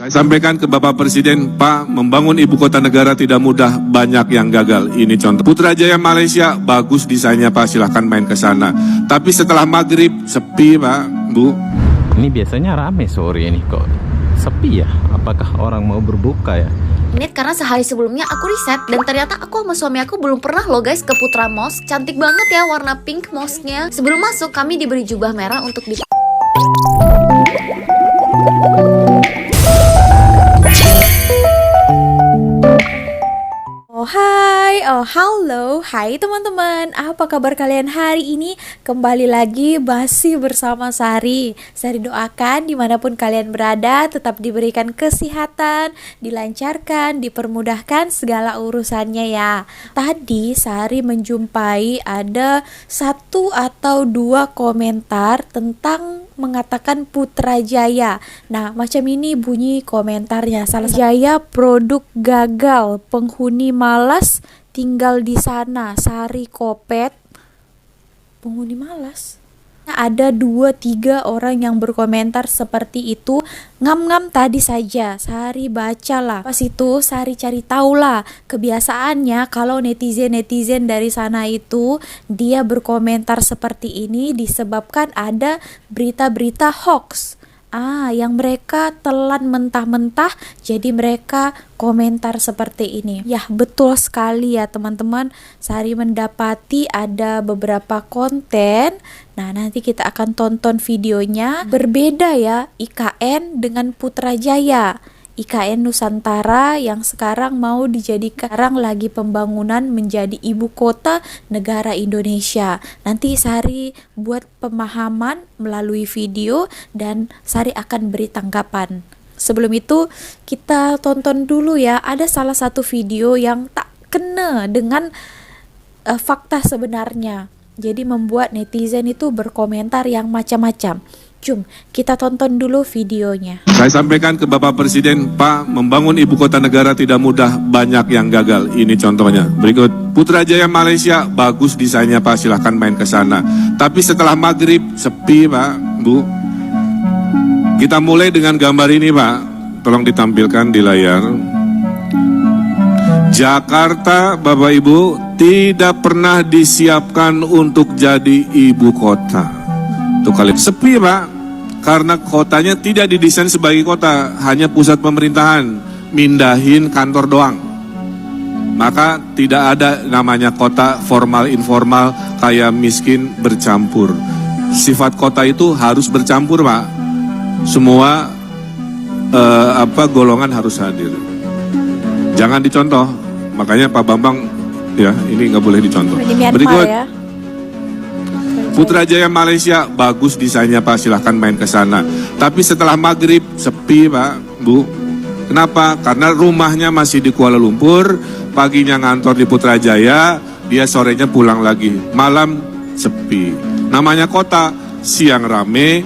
Saya sampaikan ke Bapak Presiden, Pak, membangun ibu kota negara tidak mudah, banyak yang gagal. Ini contoh. Putrajaya Malaysia, bagus desainnya Pak, silahkan main ke sana. Tapi setelah maghrib, sepi Pak, Bu. Ini biasanya rame sore ini, kok sepi ya? Apakah orang mau berbuka ya? Ini karena sehari sebelumnya aku riset dan ternyata aku sama suami aku belum pernah loh guys ke Putra Mosque. Cantik banget ya warna pink mosque-nya. Sebelum masuk kami diberi jubah merah untuk di halo, hai teman-teman, apa kabar kalian hari ini? Kembali lagi masih bersama Sari. Sari doakan dimanapun kalian berada tetap diberikan kesehatan, dilancarkan, dipermudahkan segala urusannya ya. Tadi Sari menjumpai ada 1 atau 2 komentar tentang mengatakan Putrajaya. Nah, macam ini bunyi komentarnya. Salah Jaya produk gagal, penghuni malas tinggal di sana, Sari Kopet. Penghuni malas. Ada 2-3 orang yang berkomentar seperti itu. Ngam-ngam tadi saja Sari bacalah. Pas itu Sari cari tahulah. Kebiasaannya kalau netizen dari sana itu dia berkomentar seperti ini disebabkan ada berita-berita hoax. Yang mereka telan mentah-mentah, jadi mereka komentar seperti ini. Ya, betul sekali ya teman-teman. Sari mendapati ada beberapa konten. Nah, nanti kita akan tonton videonya. Berbeda ya IKN dengan Putrajaya. IKN Nusantara yang sekarang mau dijadikan, sekarang lagi pembangunan menjadi ibu kota negara Indonesia. Nanti Sari buat pemahaman melalui video dan Sari akan beri tanggapan. Sebelum itu kita tonton dulu ya, ada salah satu video yang tak kena dengan fakta sebenarnya. Jadi membuat netizen itu berkomentar yang macam-macam. Jom kita tonton dulu videonya. Saya sampaikan ke Bapak Presiden, Pak, membangun ibu kota negara tidak mudah, banyak yang gagal. Ini contohnya. Berikut, Putrajaya Malaysia, bagus desainnya Pak, silahkan main ke sana. Tapi setelah maghrib, sepi Pak, Bu. Kita mulai dengan gambar ini Pak, tolong ditampilkan di layar. Jakarta, Bapak Ibu, tidak pernah disiapkan untuk jadi ibu kota. Tuh kali sepi Pak. Karena kotanya tidak didesain sebagai kota, hanya pusat pemerintahan, mindahin kantor doang. Maka tidak ada namanya kota formal informal kayak miskin bercampur. Sifat kota itu harus bercampur Pak. Semua golongan harus hadir. Jangan dicontoh. Makanya Pak Bambang ya ini nggak boleh dicontoh. Berikut. Ya. Putrajaya Malaysia, bagus desainnya Pak, silahkan main ke sana. Tapi setelah maghrib, sepi Pak, Bu. Kenapa? Karena rumahnya masih di Kuala Lumpur, paginya ngantor di Putrajaya, dia sorenya pulang lagi. Malam, sepi. Namanya kota, siang rame,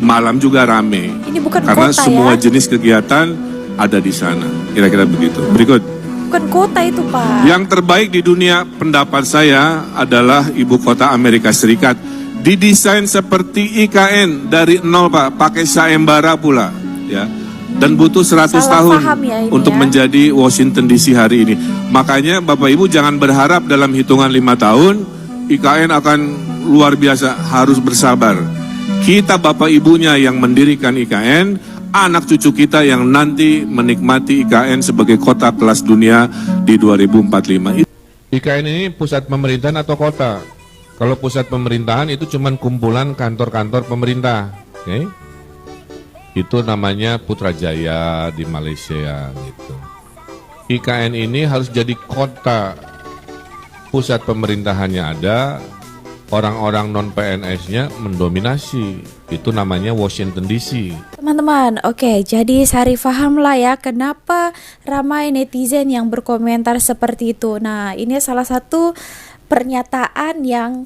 malam juga rame. Ini bukan karena kota, semua ya? Jenis kegiatan ada di sana. Kira-kira begitu. Berikut. Bukan kota itu Pak. Yang terbaik di dunia pendapat saya adalah ibu kota Amerika Serikat. Didesain seperti IKN dari nol Pak, pakai sayembara pula ya. Dan butuh 100 tahun ya untuk menjadi Washington DC hari ini. Makanya Bapak Ibu jangan berharap dalam hitungan 5 tahun IKN akan luar biasa, harus bersabar. Kita Bapak Ibunya yang mendirikan IKN, anak cucu kita yang nanti menikmati IKN sebagai kota kelas dunia di 2045. IKN ini pusat pemerintahan atau kota? Kalau pusat pemerintahan itu cuma kumpulan kantor-kantor pemerintah. Okay? Itu namanya Putrajaya di Malaysia gitu. IKN ini harus jadi kota. Pusat pemerintahannya ada, orang-orang non-PNS-nya mendominasi. Itu namanya Washington DC. Teman-teman, oke, jadi Sari paham lah ya kenapa ramai netizen yang berkomentar seperti itu. Nah, ini salah satu pernyataan yang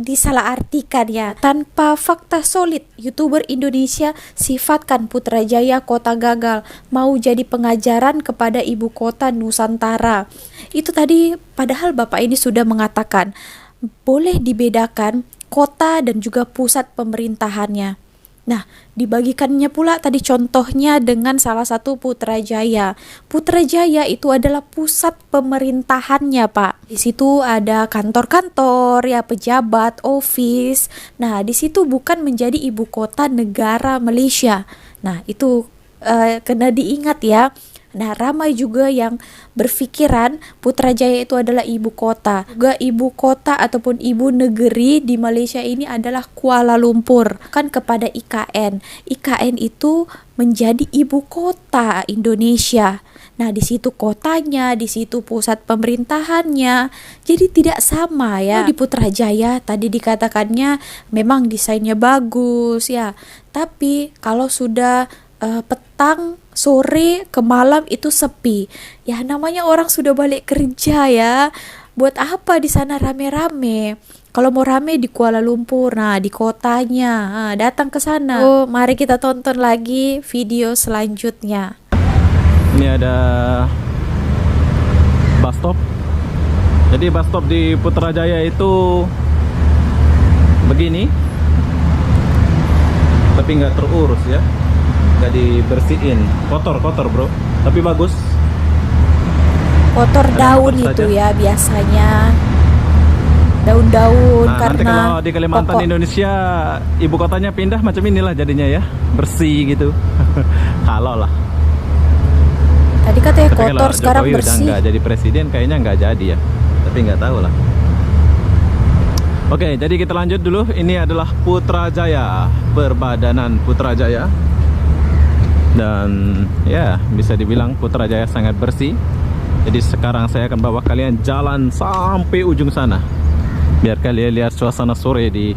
disalahartikan ya. Tanpa fakta solid, YouTuber Indonesia sifatkan Putrajaya kota gagal, mau jadi pengajaran kepada ibu kota Nusantara. Itu tadi padahal Bapak ini sudah mengatakan boleh dibedakan kota dan juga pusat pemerintahannya. Nah, dibagikannya pula tadi contohnya dengan salah satu Putrajaya. Putrajaya itu adalah pusat pemerintahannya, Pak. Di situ ada kantor-kantor, ya pejabat, office. Nah, di situ bukan menjadi ibu kota negara Malaysia. Nah, itu kena diingat ya. Nah, ramai juga yang berpikiran Putrajaya itu adalah ibu kota. Juga ibu kota ataupun ibu negeri di Malaysia ini adalah Kuala Lumpur. Kan kepada IKN. IKN itu menjadi ibu kota Indonesia. Nah, di situ kotanya, di situ pusat pemerintahannya. Jadi tidak sama ya. Di Putrajaya tadi dikatakannya memang desainnya bagus ya. Tapi kalau sudah petang, sore ke malam itu sepi. Ya namanya orang sudah balik kerja ya. Buat apa di sana rame-rame? Kalau mau rame di Kuala Lumpur, nah di kotanya, datang ke sana. Oh, mari kita tonton lagi video selanjutnya. Ini ada bus stop. Jadi bus stop di Putrajaya itu begini, tapi nggak terurus ya. Nggak dibersihin, kotor bro, tapi bagus. Kotor daun angkot itu saja. ya biasanya, daun-daun Nah, nanti karena kalau di Kalimantan pokok. Indonesia ibu kotanya pindah macam inilah jadinya ya, bersih gitu. Kalau lah. Tadi katanya Tapi kalau kotor, sekarang Jokowi udah bersih. nggak jadi presiden kayaknya nggak jadi ya, tapi nggak tahu lah. Oke, jadi kita lanjut dulu. Ini adalah Putrajaya, perbadanan Putrajaya. Dan ya bisa dibilang Putrajaya sangat bersih. Jadi sekarang saya akan bawa kalian jalan sampai ujung sana, biar kalian lihat suasana sore di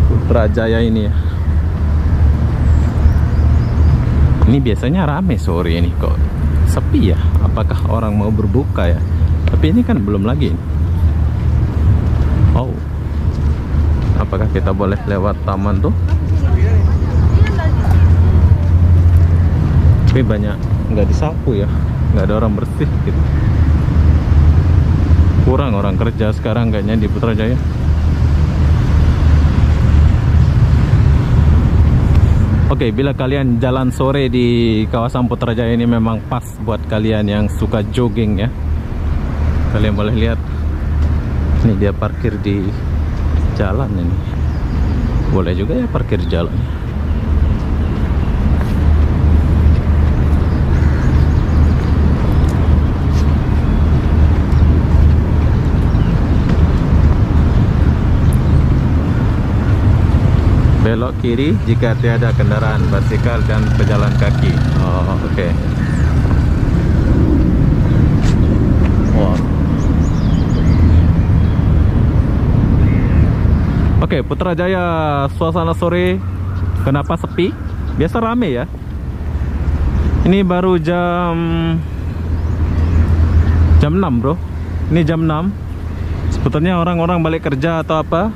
Putrajaya ini ya. Ini biasanya rame sore ini, kok sepi ya. Apakah orang mau berbuka ya? Tapi ini kan belum lagi. Oh, apakah kita boleh lewat taman tuh? Tapi banyak nggak disapu ya, nggak ada orang bersih gitu. Kurang orang kerja sekarang kayaknya di Putrajaya. Oke, bila kalian jalan sore di kawasan Putrajaya ini memang pas buat kalian yang suka jogging ya. Kalian boleh lihat, ini dia parkir di jalan ini. Boleh juga ya parkir di jalan. Belok kiri jika tiada kendaraan basikal dan pejalan kaki. Oh, oke. Wow. Oke, Putrajaya suasana sore kenapa sepi? Biasa rame ya. Ini baru jam 6, bro. Ini jam 6. Sebetulnya orang-orang balik kerja atau apa.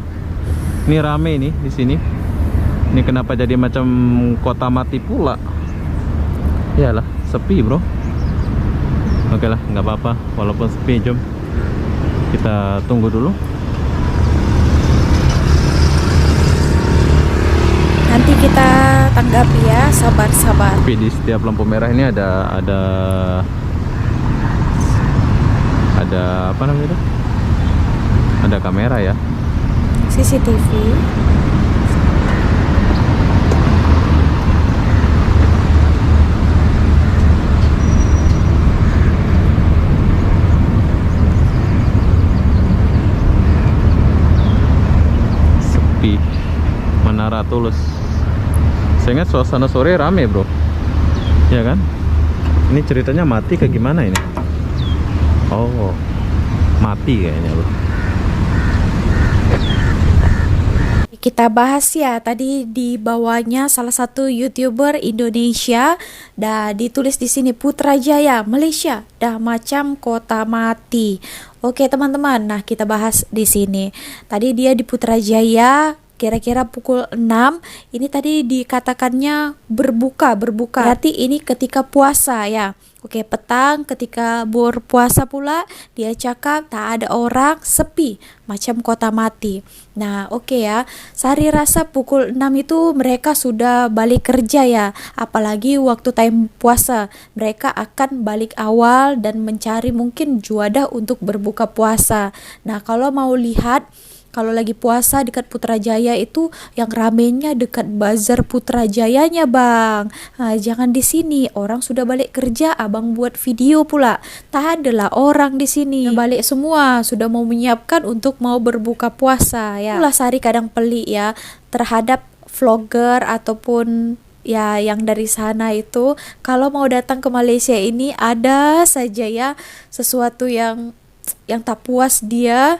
Ini rame nih di sini. Ini kenapa jadi macam kota mati pula? Iyalah, sepi bro. Oke lah, nggak apa-apa. Walaupun sepi, jom kita tunggu dulu. Nanti kita tanggapi ya, sabar-sabar. Tapi di setiap lampu merah ini ada apa namanya itu? Ada kamera ya. CCTV. Sepi. Menara Tulus. Saya ingat suasana sore rame bro, ya kan? Ini ceritanya mati ke gimana ini? Oh, mati kayaknya bro. Kita bahas ya, tadi di bawahnya salah satu YouTuber Indonesia dan ditulis di sini Putrajaya, Malaysia, dah macam kota mati. Oke teman-teman, nah kita bahas di sini. Tadi dia di Putrajaya kira-kira pukul 6. Ini tadi dikatakannya berbuka. Berarti ini ketika puasa ya. Oke, petang ketika berpuasa pula dia cakap tak ada orang, sepi macam kota mati. Nah, oke ya. Sari rasa pukul 6 itu mereka sudah balik kerja ya. Apalagi waktu time puasa. Mereka akan balik awal dan mencari mungkin juadah untuk berbuka puasa. Nah, kalau mau lihat kalau lagi puasa dekat Putrajaya itu yang ramenya dekat bazar Putrajayanya bang. Jangan di sini, orang sudah balik kerja, abang buat video pula. Tak adalah orang di sini. Balik semua, sudah mau menyiapkan untuk mau berbuka puasa ya. Itulah Sari kadang pelik ya terhadap vlogger ataupun ya yang dari sana itu. Kalau mau datang ke Malaysia ini ada saja ya sesuatu yang tak puas dia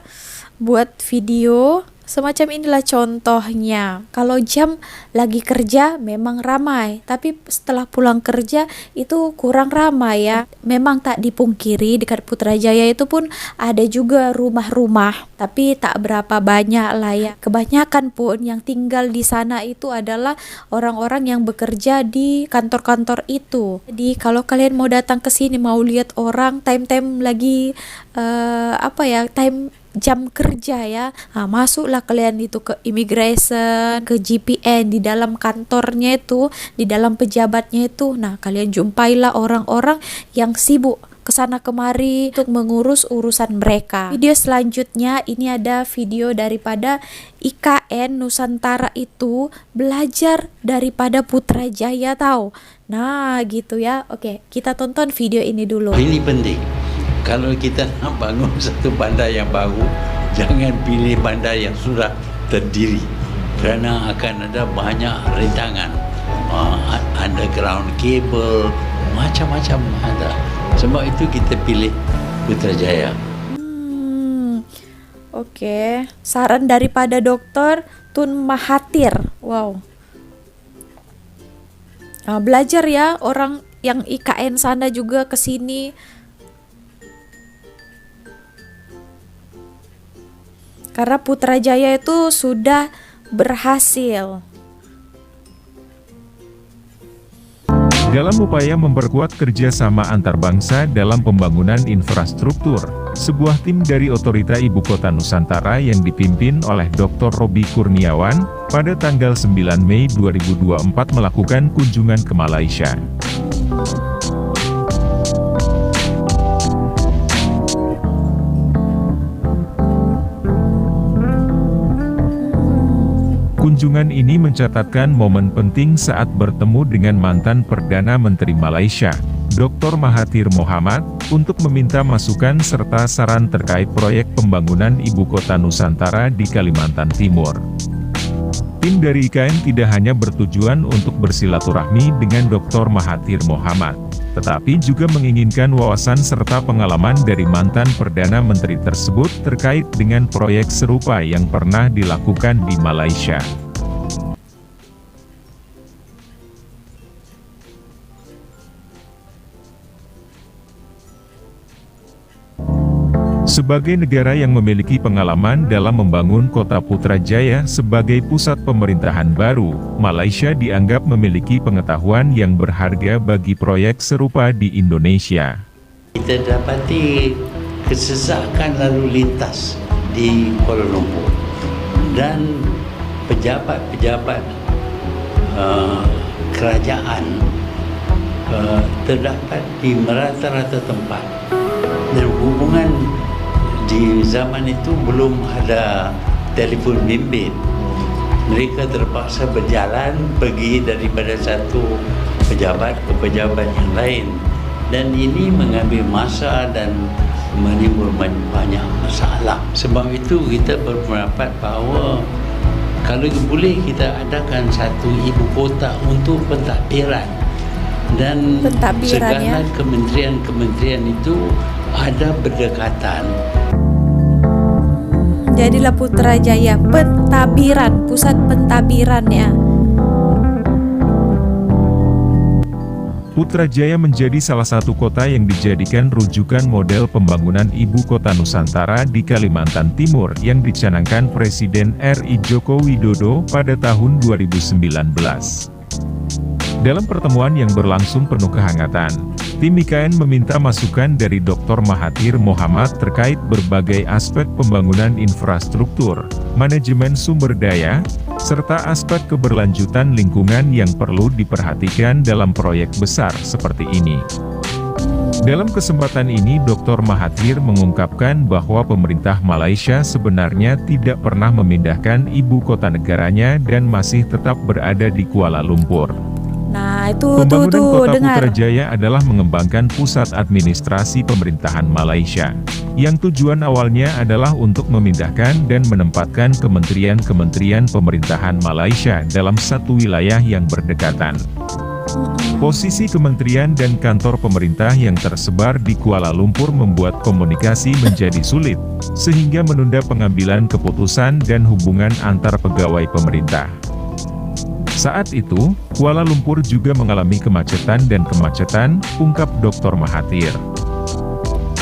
buat video. Semacam inilah contohnya. Kalau jam lagi kerja memang ramai, tapi setelah pulang kerja itu kurang ramai ya. Memang tak dipungkiri dekat Putrajaya itu pun ada juga rumah-rumah, tapi tak berapa banyak lah ya. Kebanyakan pun yang tinggal di sana itu adalah orang-orang yang bekerja di kantor-kantor itu. Jadi kalau kalian mau datang ke sini mau lihat orang time-time lagi time jam kerja ya, masuklah kalian itu ke immigration, ke GPN, di dalam kantornya itu, di dalam pejabatnya itu. Nah, kalian jumpailah orang-orang yang sibuk kesana kemari untuk mengurus urusan mereka. Video selanjutnya ini ada video daripada IKN Nusantara itu belajar daripada Putrajaya tahu. Nah, gitu ya. Oke, kita tonton video ini dulu. Ini penting. Kalau kita nak bangun satu bandar yang baru, jangan pilih bandar yang sudah terdiri, kerana akan ada banyak rintangan, underground cable, macam-macam ada. Sebab itu kita pilih Putrajaya. Oke, saran daripada Dr. Tun Mahathir. Wow. Belajar ya orang yang IKN sana juga ke sini. Karena Putrajaya itu sudah berhasil. Dalam upaya memperkuat kerjasama antar bangsa dalam pembangunan infrastruktur, sebuah tim dari Otorita Ibu Kota Nusantara yang dipimpin oleh Dr. Robby Kurniawan, pada tanggal 9 Mei 2024 melakukan kunjungan ke Malaysia. Kunjungan ini mencatatkan momen penting saat bertemu dengan mantan Perdana Menteri Malaysia, Dr. Mahathir Mohamad, untuk meminta masukan serta saran terkait proyek pembangunan Ibu Kota Nusantara di Kalimantan Timur. Tim dari IKN tidak hanya bertujuan untuk bersilaturahmi dengan Dr. Mahathir Mohamad, tetapi juga menginginkan wawasan serta pengalaman dari mantan Perdana Menteri tersebut terkait dengan proyek serupa yang pernah dilakukan di Malaysia. Sebagai negara yang memiliki pengalaman dalam membangun kota Putrajaya sebagai pusat pemerintahan baru, Malaysia dianggap memiliki pengetahuan yang berharga bagi proyek serupa di Indonesia. Kita dapati kesesakan lalu lintas di Kuala Lumpur dan pejabat-pejabat kerajaan terdapat di merata-rata tempat, dan hubungan di zaman itu belum ada telefon bimbit. Mereka terpaksa berjalan pergi daripada satu pejabat ke pejabat yang lain, dan ini mengambil masa dan menimbulkan banyak masalah. Sebab itu kita berpendapat bahawa kalau boleh kita adakan satu ibu kota untuk pentadbiran, dan segala kementerian-kementerian itu ada berdekatan. Jadilah Putrajaya pentadbiran, pusat pentadbiran ya. Putrajaya menjadi salah satu kota yang dijadikan rujukan model pembangunan ibu kota Nusantara di Kalimantan Timur yang dicanangkan Presiden RI Joko Widodo pada tahun 2019. Dalam pertemuan yang berlangsung penuh kehangatan, tim IKN meminta masukan dari Dr. Mahathir Mohamad terkait berbagai aspek pembangunan infrastruktur, manajemen sumber daya, serta aspek keberlanjutan lingkungan yang perlu diperhatikan dalam proyek besar seperti ini. Dalam kesempatan ini Dr. Mahathir mengungkapkan bahwa pemerintah Malaysia sebenarnya tidak pernah memindahkan ibu kota negaranya dan masih tetap berada di Kuala Lumpur. Nah, itu Pembangunan kota dengar. Putrajaya adalah mengembangkan pusat administrasi pemerintahan Malaysia, yang tujuan awalnya adalah untuk memindahkan dan menempatkan kementerian-kementerian pemerintahan Malaysia dalam satu wilayah yang berdekatan. Posisi kementerian dan kantor pemerintah yang tersebar di Kuala Lumpur membuat komunikasi menjadi sulit, sehingga menunda pengambilan keputusan dan hubungan antar pegawai pemerintah. Saat itu, Kuala Lumpur juga mengalami kemacetan, ungkap Dr. Mahathir.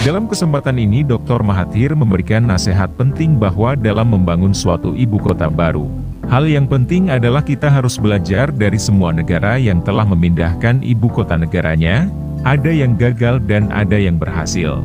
Dalam kesempatan ini Dr. Mahathir memberikan nasihat penting bahwa dalam membangun suatu ibu kota baru, hal yang penting adalah kita harus belajar dari semua negara yang telah memindahkan ibu kota negaranya, ada yang gagal dan ada yang berhasil.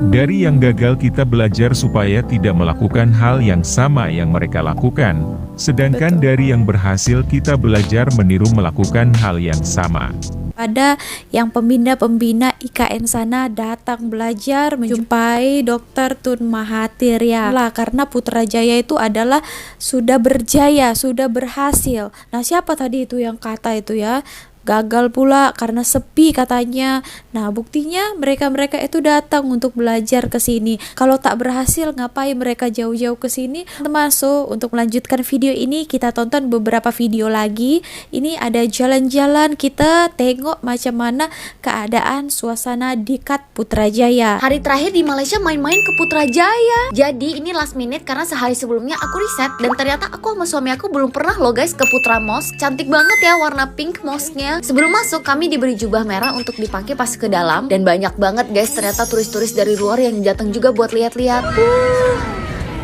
Dari yang gagal kita belajar supaya tidak melakukan hal yang sama yang mereka lakukan, sedangkan dari yang berhasil kita belajar meniru melakukan hal yang sama. Ada yang pembina-pembina IKN sana datang belajar menjumpai Dr. Tun Mahathir ya lah, karena Putrajaya itu adalah sudah berjaya, sudah berhasil. Nah, siapa tadi itu yang kata itu ya? Gagal pula karena sepi katanya. Nah, buktinya mereka-mereka itu datang untuk belajar ke sini. Kalau tak berhasil, ngapain mereka jauh-jauh ke sini? Termasuk untuk melanjutkan video ini, kita tonton beberapa video lagi. Ini ada jalan-jalan, kita tengok macam mana keadaan suasana di Kat Putrajaya. Hari terakhir di Malaysia main-main ke Putrajaya. Jadi ini last minute karena sehari sebelumnya aku riset dan ternyata aku sama suami aku belum pernah loh guys ke Putra Mosque. Cantik banget ya warna pink mosque-nya. Sebelum masuk kami diberi jubah merah untuk dipakai pas ke dalam, dan banyak banget guys ternyata turis-turis dari luar yang datang juga buat lihat-lihat.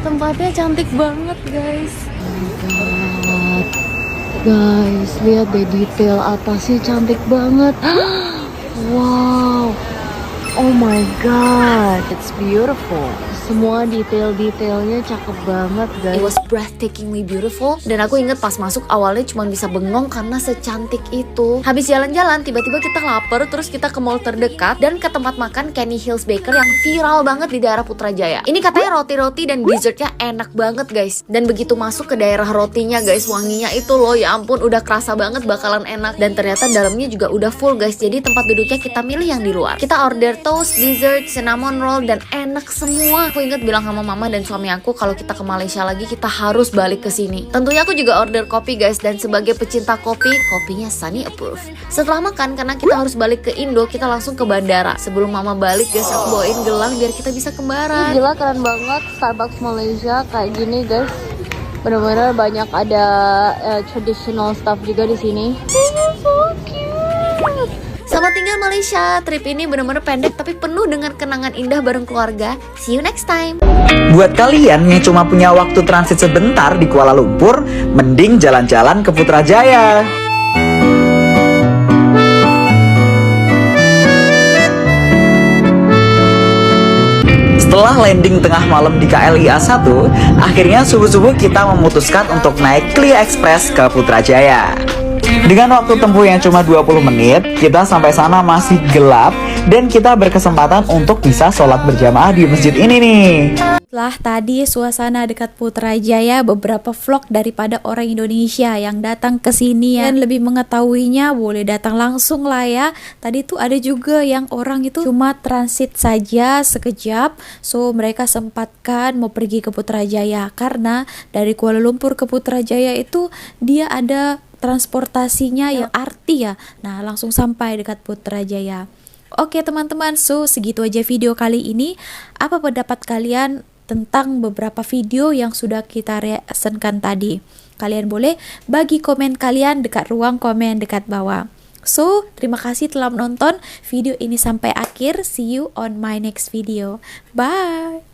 Tempatnya cantik banget guys. Guys, lihat deh detail atasnya cantik banget. Wow. Oh my god, it's beautiful. Semua detail-detailnya cakep banget guys. It was breathtakingly beautiful. Dan aku inget pas masuk awalnya cuma bisa bengong karena secantik itu. Habis jalan-jalan tiba-tiba kita lapar, terus kita ke mall terdekat dan ke tempat makan Kenny Hills Baker yang viral banget di daerah Putrajaya. Ini katanya roti-roti dan dessertnya enak banget guys. Dan begitu masuk ke daerah rotinya guys, wanginya itu loh ya ampun, udah kerasa banget bakalan enak. Dan ternyata dalamnya juga udah full guys. Jadi tempat duduknya kita milih yang di luar. Kita order toast, dessert, cinnamon roll, dan enak semua. Aku inget bilang sama mama dan suami aku kalau kita ke Malaysia lagi kita harus balik ke sini. Tentunya aku juga order kopi guys, dan sebagai pecinta kopi, kopinya Sunny approve. Setelah makan, karena kita harus balik ke Indo, kita langsung ke bandara. Sebelum mama balik guys, aku bawain gelang biar kita bisa kembaran. Gila keren banget Starbucks Malaysia kayak gini guys. Bener-bener banyak ada traditional stuff juga di sini. So cute. Selamat tinggal Malaysia. Trip ini benar-benar pendek tapi penuh dengan kenangan indah bareng keluarga. See you next time. Buat kalian yang cuma punya waktu transit sebentar di Kuala Lumpur, mending jalan-jalan ke Putrajaya. Setelah landing tengah malam di KLIA 1, akhirnya subuh-subuh kita memutuskan untuk naik Klia Express ke Putrajaya. Dengan waktu tempuh yang cuma 20 menit, kita sampai sana masih gelap dan kita berkesempatan untuk bisa sholat berjamaah di masjid ini nih. Setelah tadi suasana dekat Putrajaya, beberapa vlog daripada orang Indonesia yang datang ke sini dan lebih mengetahuinya boleh datang langsung lah ya. Tadi tuh ada juga yang orang itu cuma transit saja sekejap, so mereka sempatkan mau pergi ke Putrajaya karena dari Kuala Lumpur ke Putrajaya itu dia ada transportasinya yang arti ya. Nah, langsung sampai dekat Putrajaya. Oke teman-teman, so segitu aja video kali ini. Apa pendapat kalian tentang beberapa video yang sudah kita reactionkan tadi? Kalian boleh bagi komen kalian dekat ruang komen dekat bawah. So, terima kasih telah menonton video ini sampai akhir. See you on my next video. Bye.